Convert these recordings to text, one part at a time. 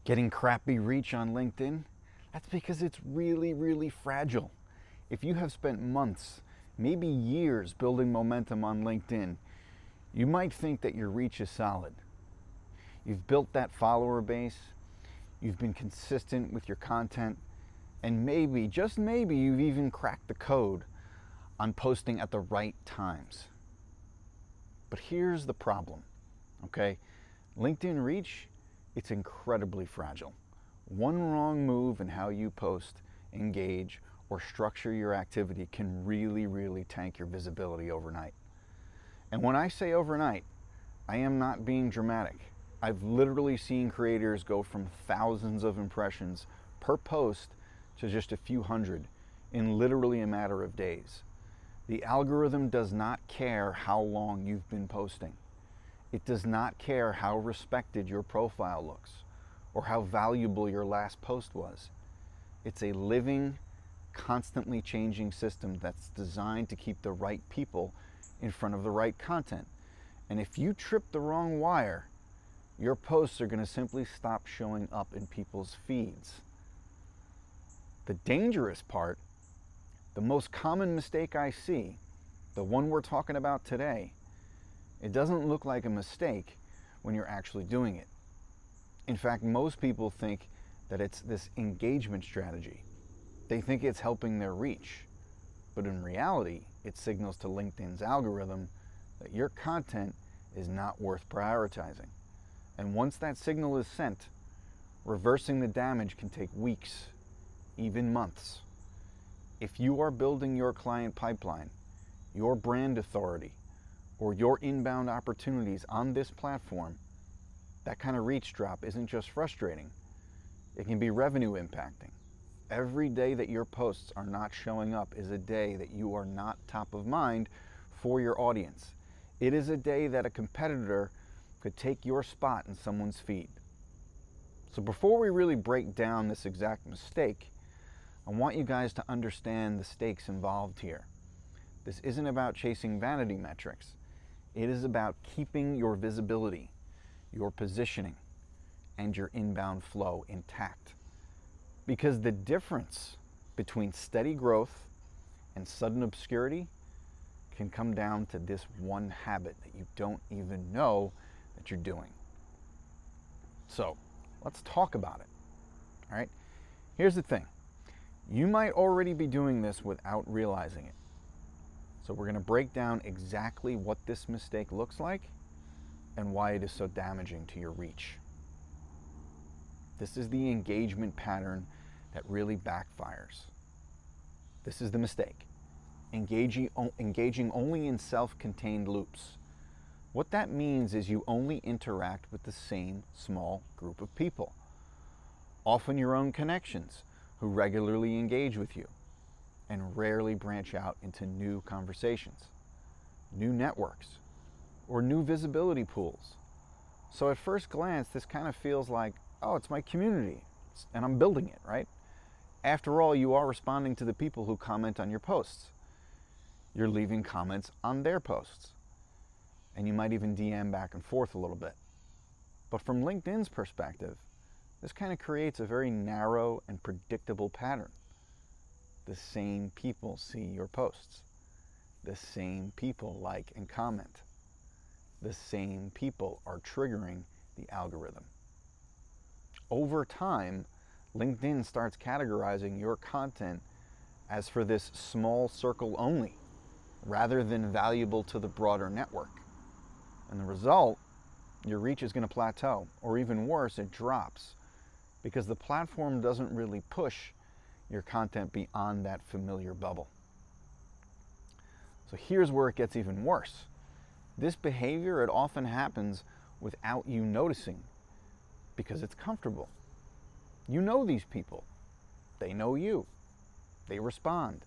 Getting crappy reach on LinkedIn? That's because it's really, really fragile. If you have spent months, maybe years building momentum on LinkedIn, you might think that your reach is solid. You've built that follower base, you've been consistent with your content, and maybe, just maybe, you've even cracked the code on posting at the right times. But here's the problem, okay? LinkedIn reach, it's incredibly fragile. One wrong move in how you post, engage, or structure your activity can really, really tank your visibility overnight. And when I say overnight, I am not being dramatic. I've literally seen creators go from thousands of impressions per post to just a few hundred in literally a matter of days. The algorithm does not care how long you've been posting. It does not care how respected your profile looks or how valuable your last post was. It's a living, constantly changing system that's designed to keep the right people in front of the right content. And if you trip the wrong wire, your posts are going to simply stop showing up in people's feeds. The dangerous part, the most common mistake I see, the one we're talking about today, it doesn't look like a mistake when you're actually doing it. In fact, most people think that it's this engagement strategy. They think it's helping their reach. But in reality, it signals to LinkedIn's algorithm that your content is not worth prioritizing. And once that signal is sent, reversing the damage can take weeks, even months. If you are building your client pipeline, your brand authority, or your inbound opportunities on this platform, that kind of reach drop isn't just frustrating, it can be revenue impacting. Every day that your posts are not showing up is a day that you are not top of mind for your audience. It is a day that a competitor could take your spot in someone's feed. So before we really break down this exact mistake, I want you guys to understand the stakes involved here. This isn't about chasing vanity metrics. It is about keeping your visibility, your positioning, and your inbound flow intact. Because the difference between steady growth and sudden obscurity can come down to this one habit that you don't even know that you're doing. So let's talk about it. All right, here's the thing. You might already be doing this without realizing it. So we're going to break down exactly what this mistake looks like and why it is so damaging to your reach. This is the engagement pattern that really backfires. This is the mistake. Engaging only in self-contained loops. What that means is you only interact with the same small group of people, often your own connections, who regularly engage with you and rarely branch out into new conversations, new networks, or new visibility pools. So at first glance, this kind of feels like, oh, it's my community and I'm building it, right? After all, you are responding to the people who comment on your posts. You're leaving comments on their posts. And you might even DM back and forth a little bit. But from LinkedIn's perspective, this kind of creates a very narrow and predictable pattern. The same people see your posts. The same people like and comment. The same people are triggering the algorithm. Over time, LinkedIn starts categorizing your content as for this small circle only, rather than valuable to the broader network. And the result, your reach is going to plateau, or even worse, it drops, because the platform doesn't really push your content beyond that familiar bubble. So here's where it gets even worse. This behavior, it often happens without you noticing, because it's comfortable. You know these people. They know you. They respond.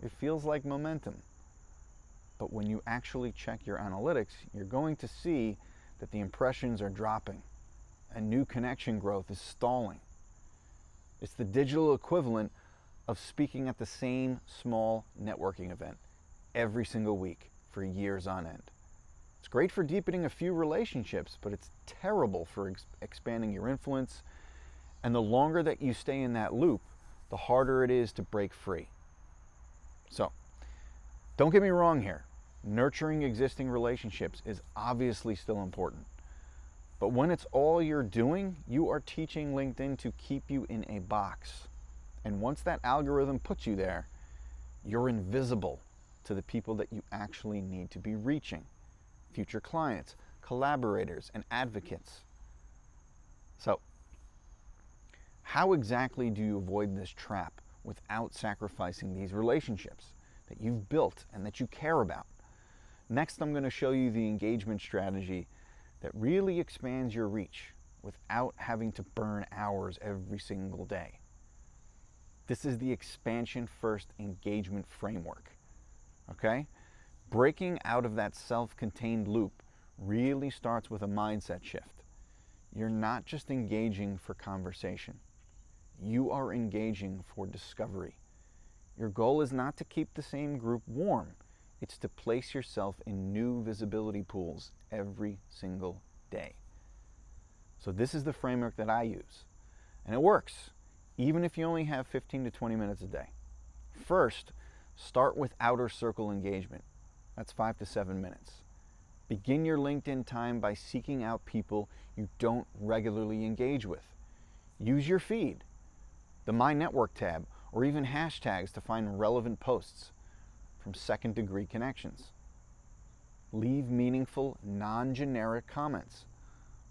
It feels like momentum. But when you actually check your analytics, you're going to see that the impressions are dropping and new connection growth is stalling. It's the digital equivalent of speaking at the same small networking event every single week for years on end. It's great for deepening a few relationships, but it's terrible for expanding your influence, And the longer that you stay in that loop, the harder it is to break free. So, don't get me wrong here. Nurturing existing relationships is obviously still important. But when it's all you're doing, you are teaching LinkedIn to keep you in a box. And once that algorithm puts you there, you're invisible to the people that you actually need to be reaching. Future clients, collaborators, and advocates. So, how exactly do you avoid this trap without sacrificing these relationships that you've built and that you care about? Next, I'm going to show you the engagement strategy that really expands your reach without having to burn hours every single day. This is the expansion first engagement framework. Okay? Breaking out of that self-contained loop really starts with a mindset shift. You're not just engaging for conversation. You are engaging for discovery. Your goal is not to keep the same group warm. It's to place yourself in new visibility pools every single day. So this is the framework that I use. And it works, even if you only have 15 to 20 minutes a day. First, start with outer circle engagement. That's 5 to 7 minutes. Begin your LinkedIn time by seeking out people you don't regularly engage with. Use your feed, the My Network tab, or even hashtags to find relevant posts from second-degree connections. Leave meaningful, non-generic comments,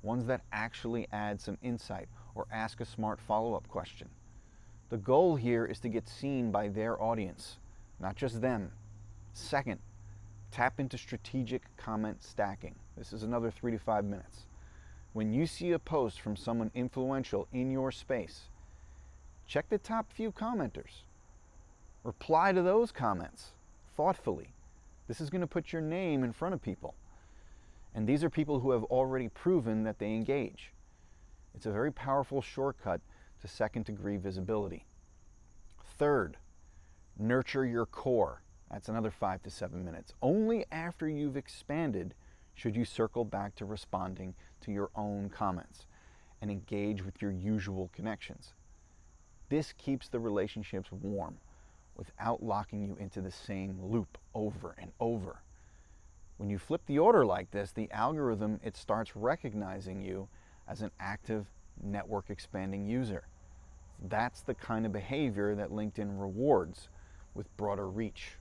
ones that actually add some insight or ask a smart follow-up question. The goal here is to get seen by their audience, not just them. Second, tap into strategic comment stacking. This is another 3 to 5 minutes. When you see a post from someone influential in your space, check the top few commenters. Reply to those comments thoughtfully. This is going to put your name in front of people. And these are people who have already proven that they engage. It's a very powerful shortcut to second-degree visibility. Third, nurture your core. That's another 5 to 7 minutes. Only after you've expanded should you circle back to responding to your own comments and engage with your usual connections. This keeps the relationships warm without locking you into the same loop over and over. When you flip the order like this, the algorithm, it starts recognizing you as an active network expanding user. That's the kind of behavior that LinkedIn rewards with broader reach.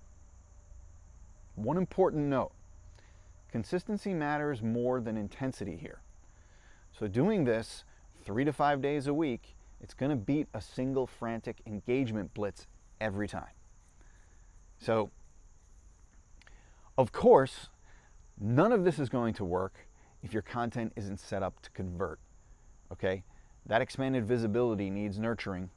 One important note, consistency matters more than intensity here. So doing this 3 to 5 days a week, it's going to beat a single frantic engagement blitz every time. So, of course, none of this is going to work if your content isn't set up to convert, okay? That expanded visibility needs nurturing,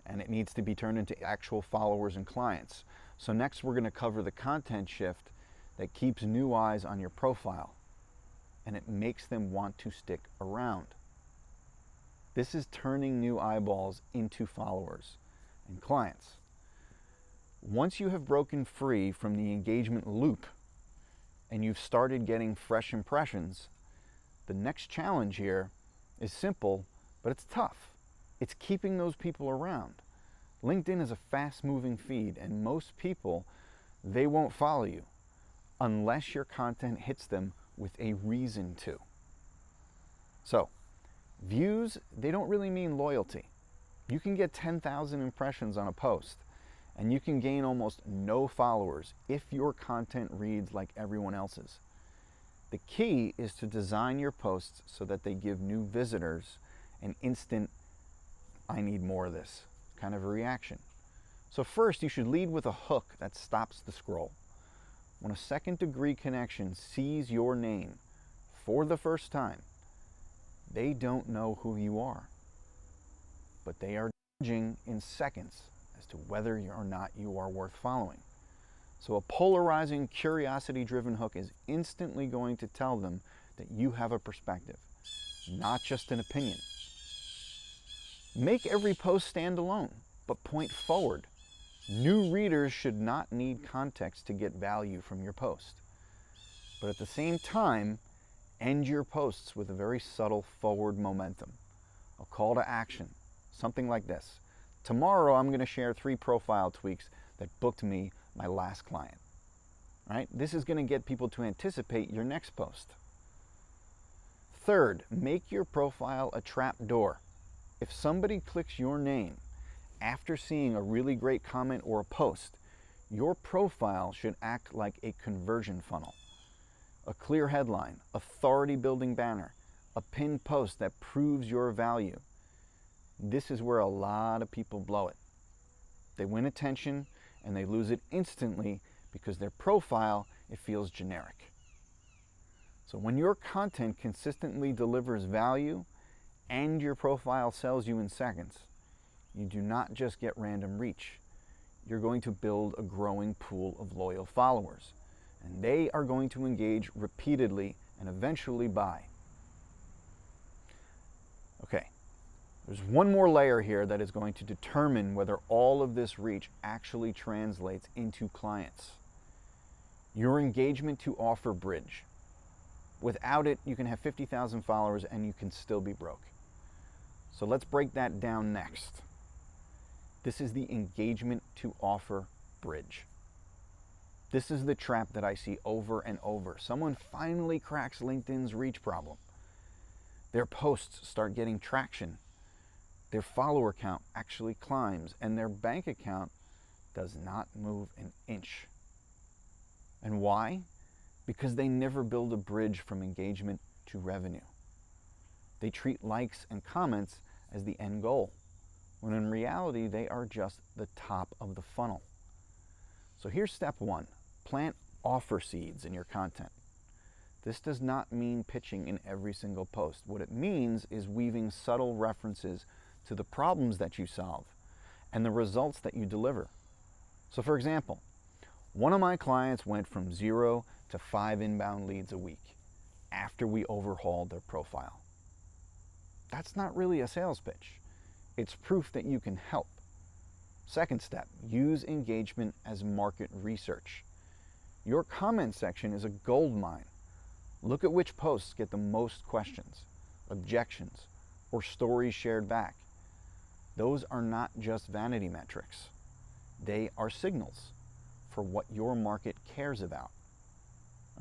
and it needs to be turned into actual followers and clients. So next we're going to cover the content shift that keeps new eyes on your profile, and it makes them want to stick around. This is turning new eyeballs into followers and clients. Once you have broken free from the engagement loop and you've started getting fresh impressions, the next challenge here is simple, but it's tough. It's keeping those people around. LinkedIn is a fast-moving feed, and most people, they won't follow you unless your content hits them with a reason to. So, views, they don't really mean loyalty. You can get 10,000 impressions on a post, and you can gain almost no followers if your content reads like everyone else's. The key is to design your posts so that they give new visitors an instant, I need more of this, kind of a reaction. So first, you should lead with a hook that stops the scroll. When a second-degree connection sees your name for the first time, they don't know who you are, but they are judging in seconds as to whether or not you are worth following. So a polarizing, curiosity-driven hook is instantly going to tell them that you have a perspective, not just an opinion. Make every post stand alone, but point forward. New readers should not need context to get value from your post. But at the same time, end your posts with a very subtle forward momentum, a call to action, something like this. Tomorrow I'm going to share 3 profile tweaks that booked me my last client. Right? This is going to get people to anticipate your next post. Third, make your profile a trap door. If somebody clicks your name after seeing a really great comment or a post, your profile should act like a conversion funnel. A clear headline, authority building banner, a pinned post that proves your value. This is where a lot of people blow it. They win attention and they lose it instantly because their profile, it feels generic. So when your content consistently delivers value and your profile sells you in seconds, you do not just get random reach. You're going to build a growing pool of loyal followers, and they are going to engage repeatedly and eventually buy. Okay, there's one more layer here that is going to determine whether all of this reach actually translates into clients. Your engagement to offer bridge. Without it, you can have 50,000 followers and you can still be broke. So let's break that down next. This is the engagement to offer bridge. This is the trap that I see over and over. Someone finally cracks LinkedIn's reach problem. Their posts start getting traction. Their follower count actually climbs and their bank account does not move an inch. And why? Because they never build a bridge from engagement to revenue. They treat likes and comments as the end goal, when in reality they are just the top of the funnel. So here's step 1. Plant offer seeds in your content. This does not mean pitching in every single post. What it means is weaving subtle references to the problems that you solve and the results that you deliver. So for example, one of my clients went from 0 to 5 inbound leads a week after we overhauled their profile. That's not really a sales pitch. It's proof that you can help. Second step, use engagement as market research. Your comment section is a gold mine. Look at which posts get the most questions, objections, or stories shared back. Those are not just vanity metrics. They are signals for what your market cares about.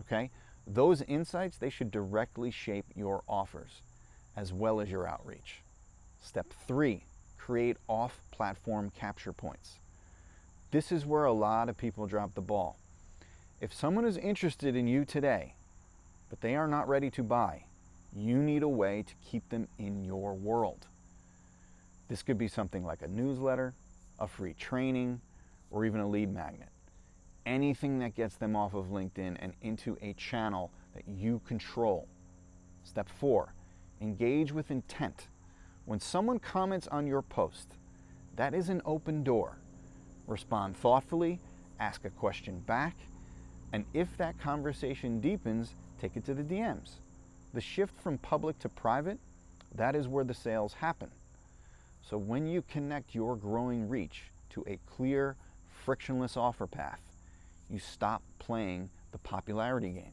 Okay? Those insights, they should directly shape your offers as well as your outreach. Step 3, create off-platform capture points. This is where a lot of people drop the ball. If someone is interested in you today, but they are not ready to buy, you need a way to keep them in your world. This could be something like a newsletter, a free training, or even a lead magnet. Anything that gets them off of LinkedIn and into a channel that you control. Step 4, engage with intent. When someone comments on your post, that is an open door. Respond thoughtfully, ask a question back, and if that conversation deepens, take it to the DMs. The shift from public to private, that is where the sales happen. So when you connect your growing reach to a clear, frictionless offer path, you stop playing the popularity game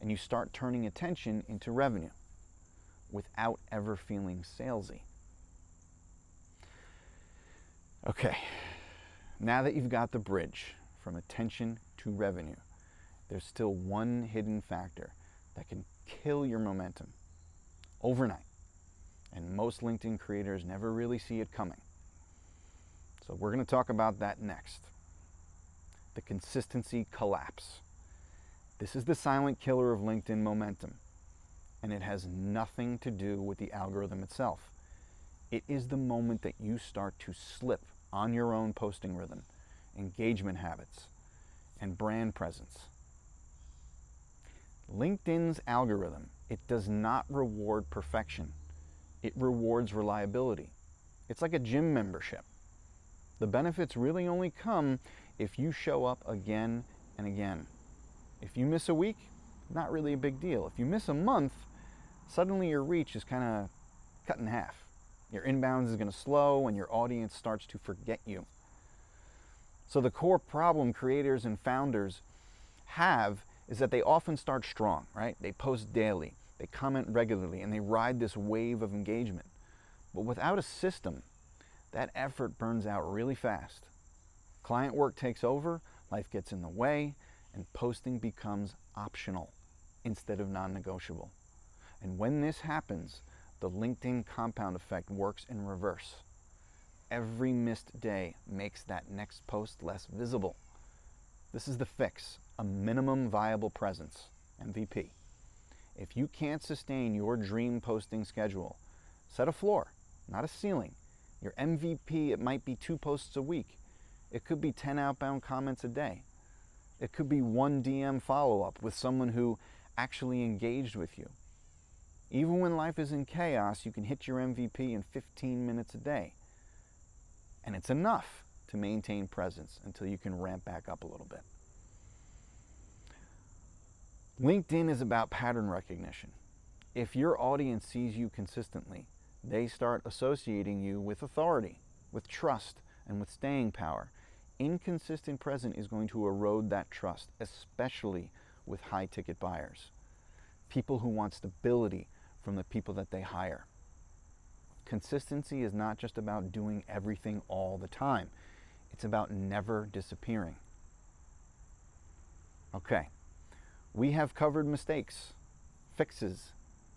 and you start turning attention into revenue without ever feeling salesy. Okay, now that you've got the bridge from attention to revenue, there's still one hidden factor that can kill your momentum overnight. And most LinkedIn creators never really see it coming. So we're going to talk about that next. The consistency collapse. This is the silent killer of LinkedIn momentum, and it has nothing to do with the algorithm itself. It is the moment that you start to slip on your own posting rhythm, engagement habits, and brand presence. LinkedIn's algorithm, it does not reward perfection. It rewards reliability. It's like a gym membership. The benefits really only come if you show up again and again. If you miss a week, not really a big deal. If you miss a month, suddenly your reach is kind of cut in half. Your inbounds is going to slow and your audience starts to forget you. So the core problem creators and founders have is that they often start strong, right? They post daily, they comment regularly, and they ride this wave of engagement. But without a system, that effort burns out really fast. Client work takes over, life gets in the way, and posting becomes optional instead of non-negotiable. And when this happens, the LinkedIn compound effect works in reverse. Every missed day makes that next post less visible. This is the fix, a minimum viable presence, MVP. If you can't sustain your dream posting schedule, set a floor, not a ceiling. Your MVP, it might be 2 posts a week. It could be 10 outbound comments a day. It could be 1 DM follow-up with someone who actually engaged with you. Even when life is in chaos, you can hit your MVP in 15 minutes a day. And it's enough to maintain presence until you can ramp back up a little bit. LinkedIn is about pattern recognition. If your audience sees you consistently, they start associating you with authority, with trust, and with staying power. Inconsistent presence is going to erode that trust, especially with high-ticket buyers. People who want stability from the people that they hire. Consistency is not just about doing everything all the time. It's about never disappearing. Okay, we have covered mistakes, fixes,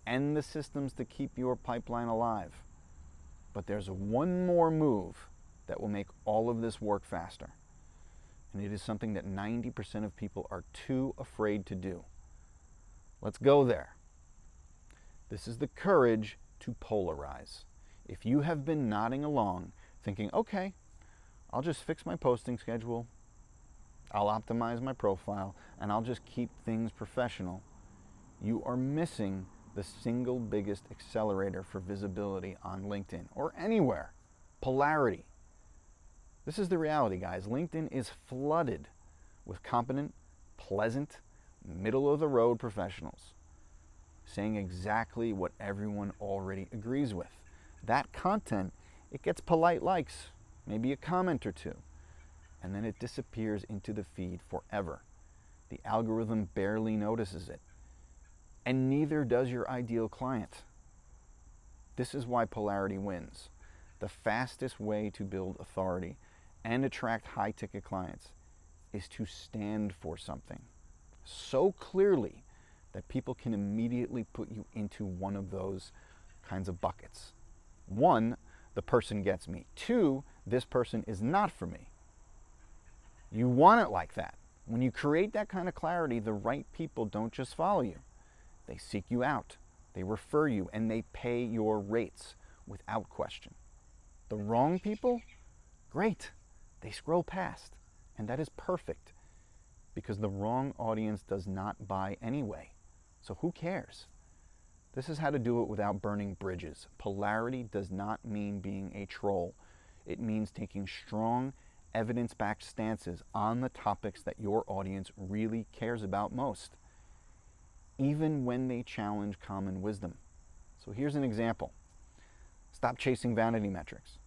and the systems to keep your pipeline alive. But there's one more move that will make all of this work faster. And it is something that 90% of people are too afraid to do. Let's go there. This is the courage to polarize. If you have been nodding along, thinking, okay, I'll just fix my posting schedule, I'll optimize my profile, and I'll just keep things professional, you are missing the single biggest accelerator for visibility on LinkedIn or anywhere: polarity. This is the reality, guys. LinkedIn is flooded with competent, pleasant, middle-of-the-road professionals saying exactly what everyone already agrees with. That content, it gets polite likes, maybe a comment or two, and then it disappears into the feed forever. The algorithm barely notices it, and neither does your ideal client. This is why polarity wins. The fastest way to build authority and attract high-ticket clients is to stand for something so clearly that people can immediately put you into one of those kinds of buckets. 1, the person gets me. 2, this person is not for me. You want it like that. When you create that kind of clarity, the right people don't just follow you. They seek you out, they refer you, and they pay your rates without question. The wrong people? Great. They scroll past, and that is perfect because the wrong audience does not buy anyway. So who cares? This is how to do it without burning bridges. Polarity does not mean being a troll. It means taking strong, evidence-backed stances on the topics that your audience really cares about most, even when they challenge common wisdom. So here's an example. Stop chasing vanity metrics.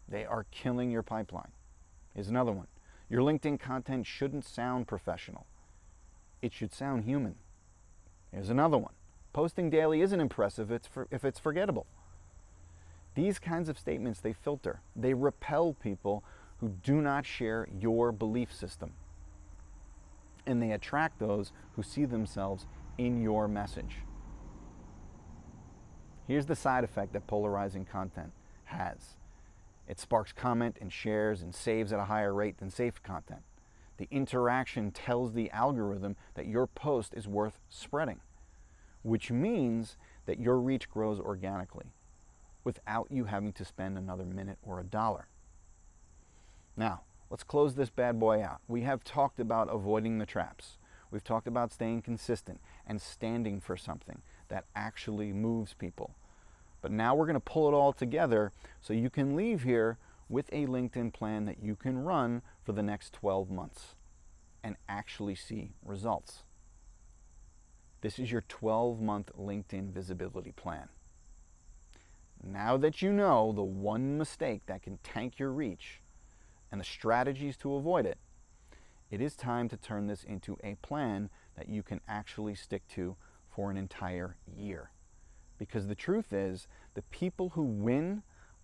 They are killing your pipeline. Here's another one. Your LinkedIn content shouldn't sound professional. It should sound human. Here's another one. Posting daily isn't impressive if it's forgettable. These kinds of statements, they filter. They repel people who do not share your belief system. And they attract those who see themselves in your message. Here's the side effect that polarizing content has. It sparks comment and shares and saves at a higher rate than safe content. The interaction tells the algorithm that your post is worth spreading, which means that your reach grows organically without you having to spend another minute or $1. Now, let's close this bad boy out. We have talked about avoiding the traps. We've talked about staying consistent and standing for something that actually moves people. But now we're going to pull it all together so you can leave here with a LinkedIn plan that you can run for the next 12 months and actually see results. This is your 12-month LinkedIn visibility plan. Now that you know the one mistake that can tank your reach and the strategies to avoid it, it is time to turn this into a plan that you can actually stick to for an entire year. Because the truth is, the people who win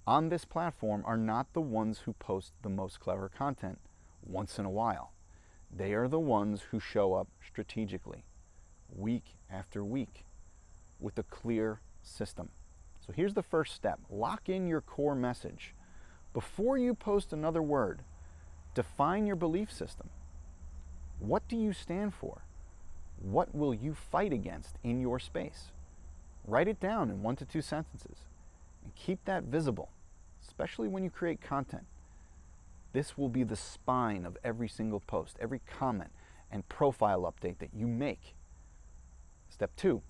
on this platform are not the ones who post the most clever content once in a while. They are the ones who show up strategically, week after week, with a clear system. So here's the first step. Lock in your core message. Before you post another word, define your belief system. What do you stand for? What will you fight against in your space? Write it down in 1 to 2 sentences and keep that visible, especially when you create content. This will be the spine of every single post, every comment and profile update that you make. Step 2,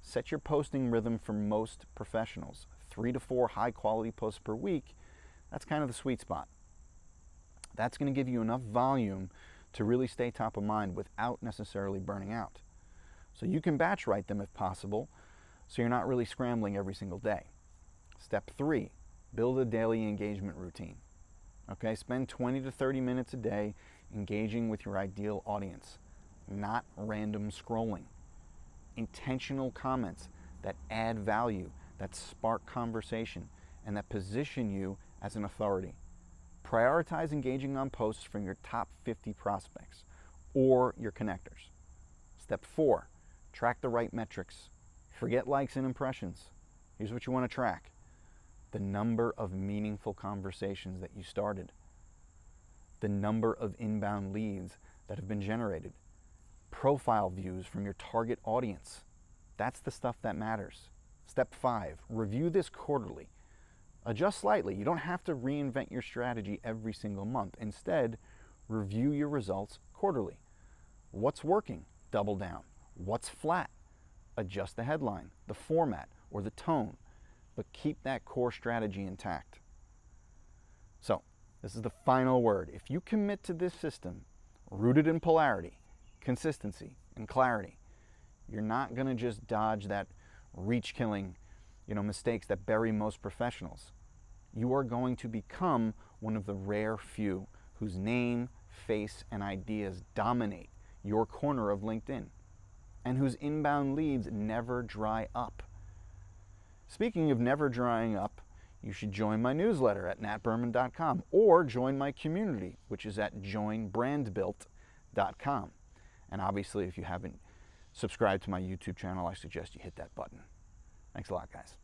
set your posting rhythm for most professionals. 3 to 4 high quality posts per week, that's kind of the sweet spot. That's going to give you enough volume to really stay top of mind without necessarily burning out. So you can batch write them if possible, so you're not really scrambling every single day. Step 3, build a daily engagement routine. Okay, spend 20 to 30 minutes a day engaging with your ideal audience, not random scrolling. Intentional comments that add value, that spark conversation, and that position you as an authority. Prioritize engaging on posts from your top 50 prospects or your connectors. Step 4, track the right metrics. Forget likes and impressions. Here's what you want to track: the number of meaningful conversations that you started, the number of inbound leads that have been generated, profile views from your target audience. That's the stuff that matters. Step 5, review this quarterly. Adjust slightly. You don't have to reinvent your strategy every single month. Instead, review your results quarterly. What's working? Double down. What's flat? Adjust the headline, the format, or the tone, but keep that core strategy intact. So, this is the final word. If you commit to this system, rooted in polarity, consistency, and clarity, you're not going to just dodge that reach-killing, mistakes that bury most professionals. You are going to become one of the rare few whose name, face, and ideas dominate your corner of LinkedIn, and whose inbound leads never dry up. Speaking of never drying up, you should join my newsletter at natberman.com or join my community, which is at joinbrandbuilt.com. And obviously, if you haven't subscribed to my YouTube channel, I suggest you hit that button. Thanks a lot, guys.